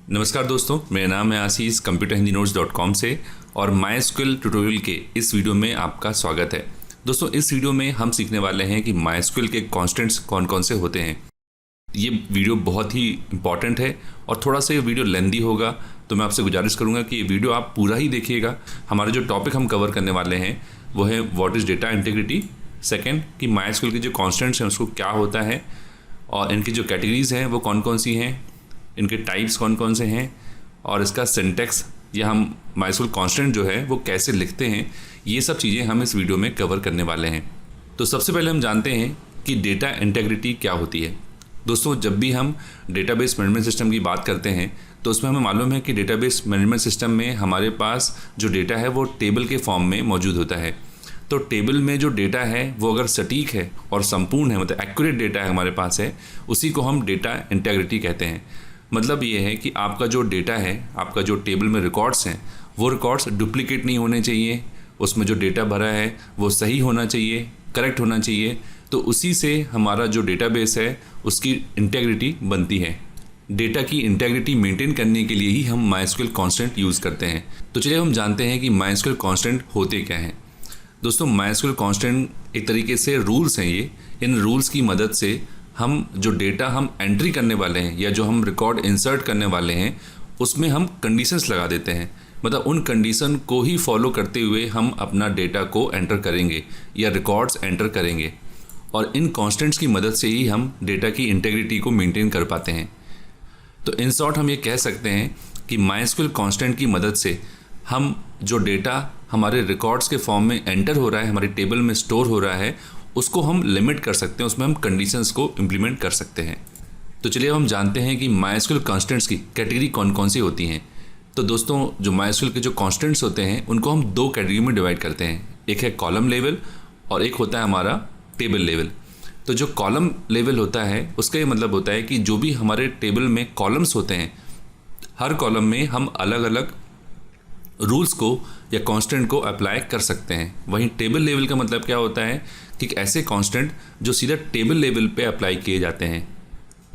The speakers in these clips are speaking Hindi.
नमस्कार दोस्तों, मेरा नाम है आशीष computerhindynotes.com से और MySQL ट्यूटोरियल के इस वीडियो में आपका स्वागत है। दोस्तों, इस वीडियो में हम सीखने वाले हैं कि MySQL के कॉन्स्टेंट्स कौन कौन से होते हैं। ये वीडियो बहुत ही इंपॉर्टेंट है और थोड़ा सा ये वीडियो लेंदी होगा, तो मैं आपसे गुजारिश करूँगा कि ये वीडियो आप पूरा ही देखिएगा। हमारे जो टॉपिक हम कवर करने वाले हैं वो है what is data integrity, second कि MySQL के जो कॉन्स्टेंट्स हैं उसको क्या होता है और इनकी जो कैटेगरीज हैं वो कौन कौन सी हैं, इनके टाइप्स कौन कौन से हैं और इसका सिंटैक्स या हम MySQL कांस्टेंट जो है वो कैसे लिखते हैं, ये सब चीज़ें हम इस वीडियो में कवर करने वाले हैं। तो सबसे पहले हम जानते हैं कि डेटा इंटीग्रिटी क्या होती है। दोस्तों, जब भी हम डेटाबेस मैनेजमेंट सिस्टम की बात करते हैं तो उसमें हमें मालूम है कि डेटाबेस मैनेजमेंट सिस्टम में हमारे पास जो डेटा है वो टेबल के फॉर्म में मौजूद होता है। तो टेबल में जो डेटा है वो अगर सटीक है और संपूर्ण है, मतलब एक्यूरेट डेटा है हमारे पास है, उसी को हम डेटा इंटीग्रिटी कहते हैं। मतलब ये है कि आपका जो डेटा है, आपका जो टेबल में रिकॉर्ड्स हैं, वो रिकॉर्ड्स डुप्लीकेट नहीं होने चाहिए, उसमें जो डेटा भरा है वो सही होना चाहिए, करेक्ट होना चाहिए। तो उसी से हमारा जो डेटाबेस है उसकी इंटीग्रिटी बनती है। डेटा की इंटीग्रिटी मेंटेन करने के लिए ही हम MySQL कांस्टेंट यूज़ करते हैं। तो चलिए हम जानते हैं कि MySQL कांस्टेंट होते क्या हैं। दोस्तों, MySQL कांस्टेंट एक तरीके से रूल्स हैं। ये इन रूल्स की मदद से हम जो डेटा हम एंट्री करने वाले हैं या जो हम रिकॉर्ड इंसर्ट करने वाले हैं उसमें हम कंडीशंस लगा देते हैं। मतलब उन कंडीशन को ही फॉलो करते हुए हम अपना डेटा को एंटर करेंगे या रिकॉर्ड्स एंटर करेंगे और इन कॉन्स्टेंट्स की मदद से ही हम डेटा की इंटीग्रिटी को मेंटेन कर पाते हैं। तो इन शॉर्ट हम ये कह सकते हैं कि MySQL कांस्टेंट की मदद से हम जो डेटा हमारे रिकॉर्ड्स के फॉर्म में एंटर हो रहा है, हमारे टेबल में स्टोर हो रहा है, उसको हम लिमिट कर सकते हैं, उसमें हम कंडीशंस को इम्प्लीमेंट कर सकते हैं। तो चलिए हम जानते हैं कि MySQL कांस्टेंट्स की कैटेगरी कौन कौन सी होती हैं। तो दोस्तों, जो MySQL के जो कांस्टेंट्स होते हैं उनको हम दो कैटेगरी में डिवाइड करते हैं। एक है कॉलम लेवल और एक होता है हमारा टेबल लेवल। तो जो कॉलम लेवल होता है उसका ये मतलब होता है कि जो भी हमारे टेबल में कॉलम्स होते हैं, हर कॉलम में हम अलग अलग रूल्स को या कांस्टेंट को अप्लाई कर सकते हैं। वहीं टेबल लेवल का मतलब क्या होता है कि ऐसे कांस्टेंट जो सीधा टेबल लेवल पे अप्लाई किए जाते हैं।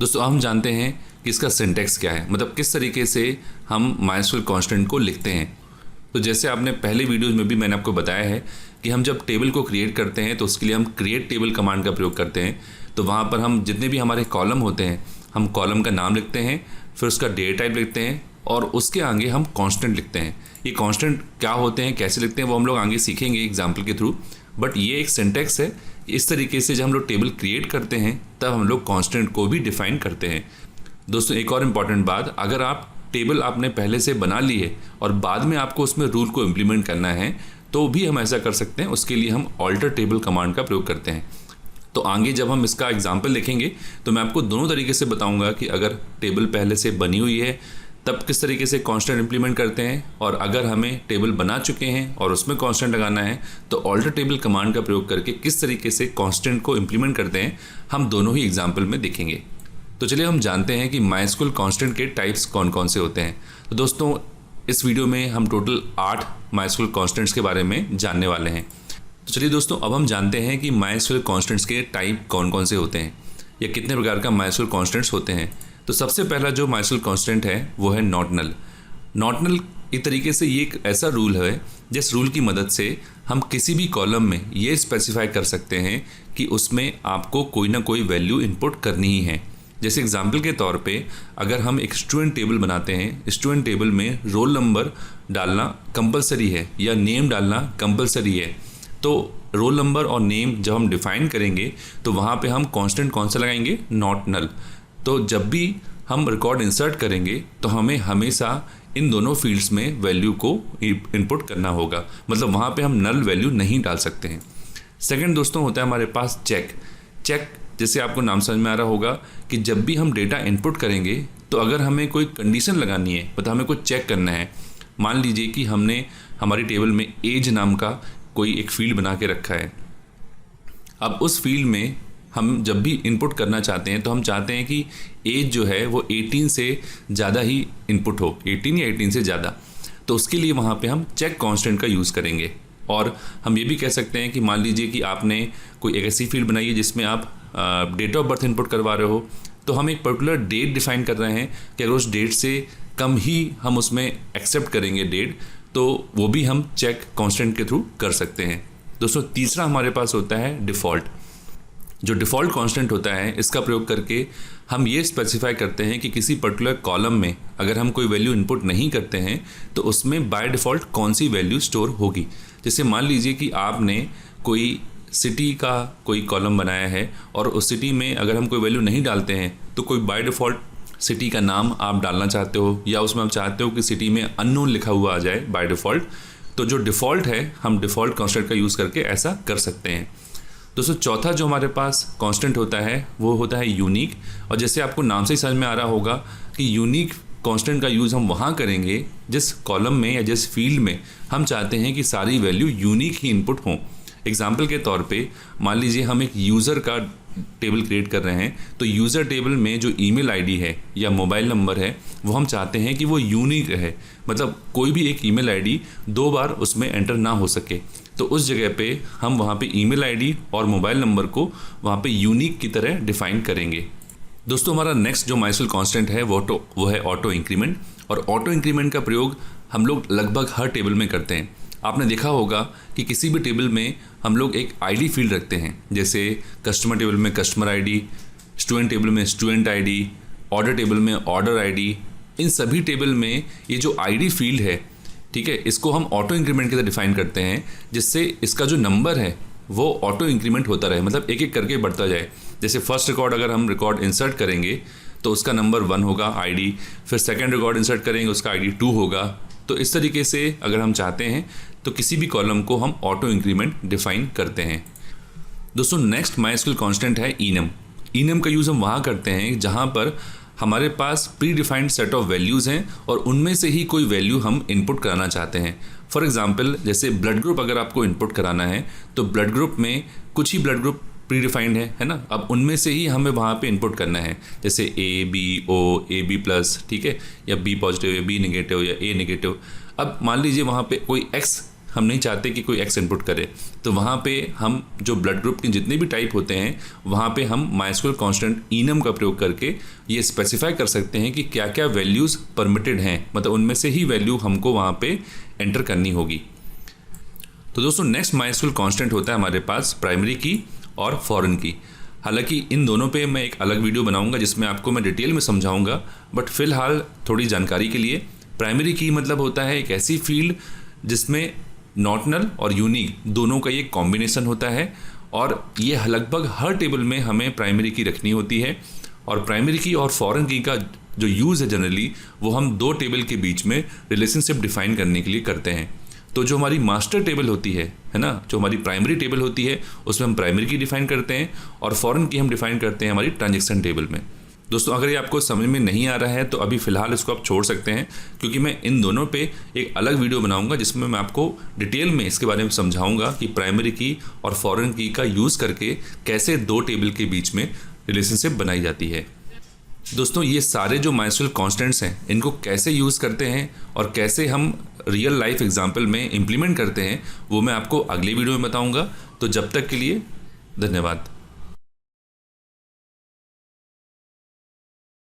दोस्तों, हम जानते हैं कि इसका सिंटैक्स क्या है, मतलब किस तरीके से हम MySQL कांस्टेंट को लिखते हैं। तो जैसे आपने पहले वीडियोज़ में भी मैंने आपको बताया है कि हम जब टेबल को क्रिएट करते हैं तो उसके लिए हम क्रिएट टेबल कमांड का प्रयोग करते हैं। तो वहाँ पर हम जितने भी हमारे कॉलम होते हैं, हम कॉलम का नाम लिखते हैं, फिर उसका डेटा टाइप लिखते हैं और उसके आगे हम कांस्टेंट लिखते हैं। ये कांस्टेंट क्या होते हैं, कैसे लिखते हैं, वो हम लोग आगे सीखेंगे एग्जाम्पल के थ्रू। बट ये एक सिंटैक्स है। इस तरीके से जब हम लोग टेबल क्रिएट करते हैं तब हम लोग कांस्टेंट को भी डिफाइन करते हैं। दोस्तों, एक और इम्पॉर्टेंट बात, अगर आप टेबल आपने पहले से बना ली है और बाद में आपको उसमें रूल को इम्प्लीमेंट करना है तो भी हम ऐसा कर सकते हैं। उसके लिए हम ऑल्टर टेबल कमांड का प्रयोग करते हैं। तो आगे जब हम इसका एग्जाम्पल देखेंगे तो मैं आपको दोनों तरीके से बताऊंगा कि अगर टेबल पहले से बनी हुई है तब किस तरीके से कांस्टेंट इंप्लीमेंट करते हैं, और अगर हमें टेबल बना चुके हैं और उसमें कांस्टेंट लगाना है तो ऑल्टर टेबल कमांड का प्रयोग करके किस तरीके से कांस्टेंट को इंप्लीमेंट करते हैं, हम दोनों ही एग्जाम्पल में देखेंगे। तो चलिए हम जानते हैं कि MySQL कांस्टेंट के टाइप्स कौन कौन से होते हैं। तो दोस्तों, इस वीडियो में हम टोटल 8 MySQL कांस्टेंट्स के बारे में जानने वाले हैं। तो चलिए दोस्तों, अब हम जानते हैं कि MySQL कांस्टेंट्स के टाइप कौन कौन से होते हैं या कितने प्रकार का MySQL कांस्टेंट्स होते हैं। तो सबसे पहला जो MySQL कांस्टेंट है वो है नॉट नल। नॉट नल एक तरीके से ये एक ऐसा रूल है जिस रूल की मदद से हम किसी भी कॉलम में ये स्पेसिफाई कर सकते हैं कि उसमें आपको कोई ना कोई वैल्यू इनपुट करनी ही है। जैसे एग्जांपल के तौर पे अगर हम एक स्टूडेंट टेबल बनाते हैं, स्टूडेंट टेबल में रोल नंबर डालना कंपलसरी है या नेम डालना कंपलसरी है, तो रोल नंबर और नेम जब हम डिफाइन करेंगे तो वहाँ पे हम कांस्टेंट कौन सा लगाएंगे, नॉट नल। तो जब भी हम रिकॉर्ड इंसर्ट करेंगे तो हमें हमेशा इन दोनों फील्ड्स में वैल्यू को इनपुट करना होगा, मतलब वहाँ पे हम नल वैल्यू नहीं डाल सकते हैं। सेकंड दोस्तों होता है हमारे पास चेक। चेक जैसे आपको नाम समझ में आ रहा होगा कि जब भी हम डेटा इनपुट करेंगे तो अगर हमें कोई कंडीशन लगानी है, मतलब हमें कुछ चेक करना है। मान लीजिए कि हमने हमारी टेबल में एज नाम का कोई एक फील्ड बना के रखा है। अब उस फील्ड में हम जब भी इनपुट करना चाहते हैं तो हम चाहते हैं कि एज जो है वो 18 से ज़्यादा ही इनपुट हो, 18 या 18 से ज़्यादा। तो उसके लिए वहाँ पे हम चेक कांस्टेंट का यूज़ करेंगे। और हम ये भी कह सकते हैं कि मान लीजिए कि आपने कोई एक ऐसी फील्ड बनाई है जिसमें आप डेट ऑफ बर्थ इनपुट करवा रहे हो, तो हम एक पर्टिकुलर डेट डिफाइन कर रहे हैं कि अगर उस डेट से कम ही हम उसमें एक्सेप्ट करेंगे डेट, तो वो भी हम चेक कांस्टेंट के थ्रू कर सकते हैं। दोस्तों तीसरा हमारे पास होता है डिफ़ॉल्ट। जो डिफ़ॉल्ट कांस्टेंट होता है, इसका प्रयोग करके हम ये स्पेसिफाई करते हैं कि किसी पर्टिकुलर कॉलम में अगर हम कोई वैल्यू इनपुट नहीं करते हैं तो उसमें बाय डिफ़ॉल्ट कौन सी वैल्यू स्टोर होगी। जैसे मान लीजिए कि आपने कोई सिटी का कोई कॉलम बनाया है और उस सिटी में अगर हम कोई वैल्यू नहीं डालते हैं तो कोई बाय डिफ़ॉल्ट सिटी का नाम आप डालना चाहते हो, या उसमें आप चाहते हो कि सिटी में अननोन लिखा हुआ आ जाए बाय डिफ़ॉल्ट, तो जो डिफ़ॉल्ट है हम डिफ़ॉल्ट कांस्टेंट का यूज़ करके ऐसा कर सकते हैं। दोस्तों चौथा जो हमारे पास कांस्टेंट होता है वो होता है यूनिक। और जैसे आपको नाम से ही समझ में आ रहा होगा कि यूनिक कांस्टेंट का यूज़ हम वहाँ करेंगे जिस कॉलम में या जिस फील्ड में हम चाहते हैं कि सारी वैल्यू यूनिक ही इनपुट हों। एग्जाम्पल के तौर पे मान लीजिए हम एक यूज़र का टेबल क्रिएट कर रहे हैं, तो यूज़र टेबल में जो ईमेल आईडी है या मोबाइल नंबर है वो हम चाहते हैं कि वो यूनिक रहे, मतलब कोई भी एक ईमेल आईडी 2 बार उसमें एंटर ना हो सके। तो उस जगह पे हम वहाँ पे ईमेल आईडी और मोबाइल नंबर को वहाँ पे यूनिक की तरह डिफ़ाइन करेंगे। दोस्तों हमारा नेक्स्ट जो MySQL कांस्टेंट है वो है ऑटो इंक्रीमेंट। और ऑटो इंक्रीमेंट का प्रयोग हम लोग लगभग हर टेबल में करते हैं। आपने देखा होगा कि किसी भी टेबल में हम लोग एक आईडी फील्ड रखते हैं, जैसे कस्टमर टेबल में कस्टमर आईडी, स्टूडेंट टेबल में स्टूडेंट आईडी, ऑर्डर टेबल में ऑर्डर आईडी। इन सभी टेबल में ये जो आईडी फील्ड है, ठीक है, इसको हम ऑटो इंक्रीमेंट के तरह डिफाइन करते हैं, जिससे इसका जो नंबर है वो ऑटो इंक्रीमेंट होता रहे, मतलब एक एक करके बढ़ता जाए। जैसे फर्स्ट रिकॉर्ड अगर हम रिकॉर्ड इंसर्ट करेंगे तो उसका नंबर 1 होगा आईडी, फिर सेकंड रिकॉर्ड इंसर्ट करेंगे उसका आईडी 2 होगा। तो इस तरीके से अगर हम चाहते हैं तो किसी भी कॉलम को हम ऑटो इंक्रीमेंट डिफाइन करते हैं। दोस्तों नेक्स्ट MySQL कांस्टेंट है enum। enum का यूज़ हम वहाँ करते हैं जहाँ पर हमारे पास predefined set of values हैं और उनमें से ही कोई वैल्यू हम इनपुट कराना चाहते हैं। फॉर एग्जांपल जैसे ब्लड ग्रुप अगर आपको इनपुट कराना है तो ब्लड ग्रुप में कुछ ही ब्लड ग्रुप प्री डिफाइंड है ना, अब उनमें से ही हमें वहाँ पे इनपुट करना है, जैसे A B प्लस, ठीक है, या B पॉजिटिव या B नेगेटिव या A नेगेटिव। अब मान लीजिए वहाँ पे कोई X हम नहीं चाहते कि कोई X इनपुट करे, तो वहाँ पे हम जो ब्लड ग्रुप के जितने भी टाइप होते हैं वहाँ पे हम MySQL कांस्टेंट enum का प्रयोग करके ये स्पेसिफाई कर सकते हैं कि क्या क्या वैल्यूज़ परमिटेड हैं, मतलब उनमें से ही वैल्यू हमको वहाँ पे एंटर करनी होगी। तो दोस्तों नेक्स्ट MySQL कांस्टेंट होता है हमारे पास प्राइमरी की और फॉरेन की। हालांकि इन दोनों पे मैं एक अलग वीडियो बनाऊंगा जिसमें आपको मैं डिटेल में समझाऊंगा, बट फिलहाल थोड़ी जानकारी के लिए प्राइमरी की मतलब होता है एक ऐसी फील्ड जिसमें नॉट नल और यूनिक दोनों का ये कॉम्बिनेशन होता है, और ये लगभग हर टेबल में हमें प्राइमरी की रखनी होती है। और प्राइमरी की और फॉरेन की का जो यूज़ है जनरली वो हम 2 टेबल के बीच में रिलेशनशिप डिफाइन करने के लिए करते हैं। तो जो हमारी मास्टर टेबल होती है ना, जो हमारी प्राइमरी टेबल होती है उसमें हम प्राइमरी की डिफाइन करते हैं और फॉरेन की हम डिफाइन करते हैं हमारी ट्रांजैक्शन टेबल में। दोस्तों अगर ये आपको समझ में नहीं आ रहा है तो अभी फ़िलहाल इसको आप छोड़ सकते हैं, क्योंकि मैं इन दोनों पे एक अलग वीडियो बनाऊंगा जिसमें मैं आपको डिटेल में इसके बारे में समझाऊंगा कि प्राइमरी की और फॉरेन की का यूज़ करके कैसे 2 टेबल के बीच में रिलेशनशिप बनाई जाती है। दोस्तों ये सारे जो MySQL कांस्टेंट्स हैं इनको कैसे यूज़ करते हैं और कैसे हम रियल लाइफ एग्जाम्पल में इम्प्लीमेंट करते हैं वो मैं आपको अगले वीडियो में बताऊँगा। तो जब तक के लिए धन्यवाद।